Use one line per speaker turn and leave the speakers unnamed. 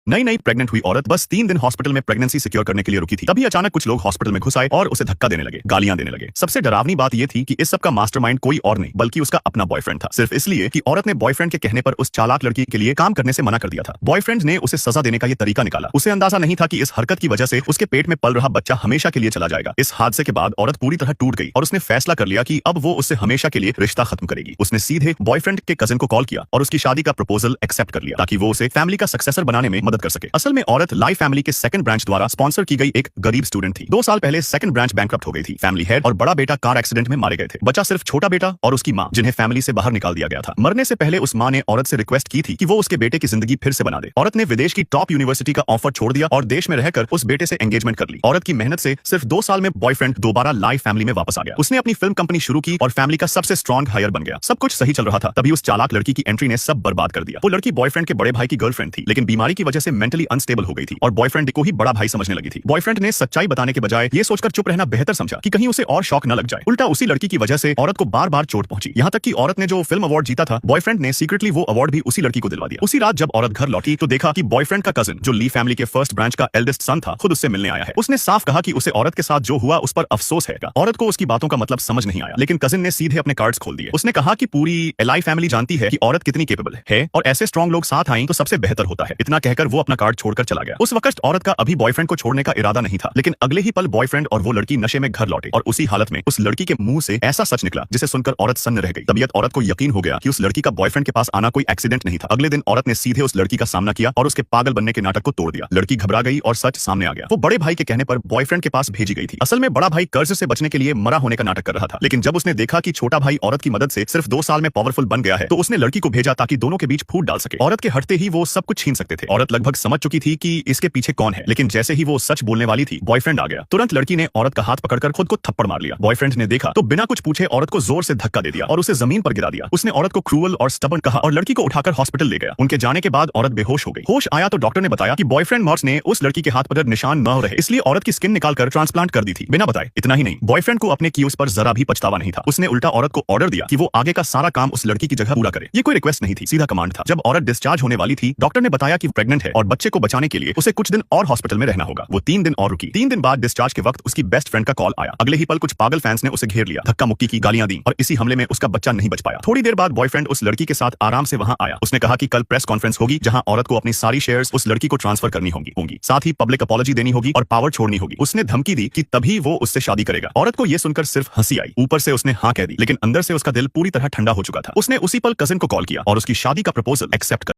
नई नई प्रेग्नेंट हुई औरत बस 3 दिन हॉस्पिटल में प्रेगनेंसी सिक्योर करने के लिए रुकी थी। तभी अचानक कुछ लोग हॉस्पिटल में घुस आए और उसे धक्का देने लगे, गालियां देने लगे। सबसे डरावनी बात यह थी कि इस सब का मास्टरमाइंड कोई और नहीं बल्कि उसका अपना बॉयफ्रेंड था, सिर्फ इसलिए कि औरत ने बॉयफ्रेंड के कहने पर उस चालाक लड़की के लिए काम करने से मना कर दिया था। बॉयफ्रेंड ने उसे सजा देने का यह तरीका निकाला। उसे अंदाजा नहीं था कि इस हरकत की वजह से उसके पेट में पल रहा बच्चा हमेशा के लिए चला जाएगा। इस हादसे के बाद औरत पूरी तरह टूट गई और उसने फैसला कर लिया कि अब वो उससे हमेशा के लिए रिश्ता खत्म करेगी। उसने सीधे बॉयफ्रेंड के कजिन को कॉल किया और उसकी शादी का प्रपोजल एक्सेप्ट कर लिया ताकि वो उसे फैमिली का सक्सेसर बनाने में मदद कर सके। असल में औरत लाइफ फैमिली के सेकंड ब्रांच द्वारा स्पॉन्सर की गई एक गरीब स्टूडेंट थी। 2 साल पहले सेकंड ब्रांच बैंकक्रप्ट हो गई थी। फैमिली हेड और बड़ा बेटा कार एक्सीडेंट में मारे गए थे। बचा सिर्फ छोटा बेटा और उसकी मां, जिन्हें फैमिली से बाहर निकाल दिया गया था। मरने से पहले उस मां ने औरत से रिक्वेस्ट की थी कि वो उसके बेटे की जिंदगी फिर से बना दे। औरत ने विदेश की टॉप यूनिवर्सिटी का ऑफर छोड़ दिया और देश में रहकर उस बेटे से एंगेजमेंट कर ली। औरत की मेहनत से सिर्फ 2 साल में बॉयफ्रेंड दोबारा लाइफ फैमिली में वापस आ गया। उसने अपनी फिल्म कंपनी शुरू की और फैमिली का सबसे स्ट्रॉन्ग हायर बन गया। सब कुछ सही चल रहा था, तभी उस चालाक लड़की की एंट्री ने सब बर्बाद कर दिया। वो लड़की बॉयफ्रेंड के बड़े भाई की गर्लफ्रेंड थी, लेकिन बीमारी की वजह से मेंटली अनस्टेबल हो गई थी और बॉयफ्रेंड को ही बड़ा भाई समझने लगी थी। बॉयफ्रेंड ने सच्चाई बताने के बजाय ये सोचकर चुप रहना बेहतर समझा कि कहीं उसे और शौक न लग जाए। उल्टा उसी लड़की की वजह से औरत को बार बार चोट पहुंची। यहाँ तक कि औरत ने जो फिल्म अवार्ड जीता था, बॉयफ्रेंड ने सीक्रेटली वो अवार्ड भी उसी लड़की को दिलवा दिया। उसी रात जब औरत घर लौटी तो देखा कि बॉयफ्रेंड का कजिन, जो ली फैमिली के फर्स्ट ब्रांच का एल्डेस्ट सन था, खुद उससे मिलने आया है। उसने साफ कहा कि उसे औरत के साथ जो हुआ उस पर अफसोस है। औरत को उसकी बातों का मतलब समझ नहीं आया, लेकिन कजिन ने सीधे अपने कार्ड्स खोल दिए। उसने कहा कि पूरी एलाई फैमिली जानती है कि औरत कितनी केपेबल है और ऐसे स्ट्रॉन्ग लोग साथ आए तो सबसे बेहतर होता है। इतना कहकर वो अपना कार्ड छोड़कर चला गया। उस वक्त औरत का अभी बॉयफ्रेंड को छोड़ने का इरादा नहीं था, लेकिन अगले ही पल बॉयफ्रेंड और वो लड़की नशे में घर लौटे और उसी हालत में उस लड़की के मुंह से ऐसा सच निकला जिसे सुनकर औरत सन्न रह गई। तबीयत औरत को यकीन हो गया कि उस लड़की का बॉयफ्रेंड के पास आना कोई एक्सीडेंट नहीं था। अगले दिन औरत ने सीधे उस लड़की का सामना किया और उसके पागल बनने के नाटक को तोड़ दिया। लड़की घबरा गई और सच सामने आ गया। वो बड़े भाई के कहने पर बॉयफ्रेंड के पास भेजी गई थी। असल में बड़ा भाई कर्ज से बचने के लिए मरा होने का नाटक कर रहा था, लेकिन जब उसने देखा कि छोटा भाई औरत की मदद से सिर्फ 2 साल में पावरफुल बन गया है तो उसने लड़की को भेजा ताकि दोनों के बीच फूट डाल सके। औरत के हटते ही वो सब कुछ छीन सकते थे। औरत लगभग समझ चुकी थी कि इसके पीछे कौन है, लेकिन जैसे ही वो सच बोलने वाली थी, बॉयफ्रेंड आ गया। तुरंत लड़की ने औरत का हाथ पकड़कर खुद को थप्पड़ मार लिया। बॉयफ्रेंड ने देखा तो बिना कुछ पूछे औरत को जोर से धक्का दे दिया और उसे जमीन पर गिरा दिया। उसने औरत को क्रूअल और स्टबर्न कहा और लड़की को उठाकर हॉस्पिटल ले गया। उनके जाने के बाद औरत बेहोश हो गई। होश आया तो डॉक्टर ने बताया कि बॉयफ्रेंड मॉर्स ने उस लड़की के हाथ पर निशान न रहे, इसलिए औरत की स्किन निकालकर ट्रांसप्लांट कर दी थी बिना बताए। इतना ही नहीं, बॉयफ्रेंड को अपने किए उस पर जरा भी पछतावा नहीं था। उसने उल्टा औरत को ऑर्डर दिया कि वो आगे का सारा काम उस लड़की की जगह पूरा करे। ये कोई रिक्वेस्ट नहीं थी, सीधा कमांड था। जब औरत डिस्चार्ज होने वाली थी, डॉक्टर ने बताया कि प्रेग्नेंट है और बच्चे को बचाने के लिए उसे कुछ दिन और हॉस्पिटल में रहना होगा। वो 3 दिन और रुकी। 3 दिन बाद डिस्चार्ज के वक्त उसकी बेस्ट फ्रेंड का कॉल आया। अगले ही पल कुछ पागल फैंस ने उसे घेर लिया, धक्का मुक्की की, गालियां दी और इसी हमले में उसका बच्चा नहीं बच पाया। थोड़ी देर बाद बॉयफ्रेंड उस लड़की के साथ आराम से वहां आया। उसने कहा कि कल प्रेस कॉन्फ्रेंस होगी जहां औरत को अपनी सारी शेयर्स उस लड़की को ट्रांसफर करनी होंगी, साथ ही पब्लिक अपॉलॉजी देनी होगी और पावर छोड़नी होगी। उसने धमकी दी कि तभी वो उससे शादी करेगा। औरत को यह सुनकर सिर्फ हंसी आई। ऊपर से उसने हाँ कह दी, लेकिन अंदर से उसका दिल पूरी तरह ठंडा हो चुका था। उसने उसी पल कजिन को कॉल किया और उसकी शादी का प्रपोजल एक्सेप्ट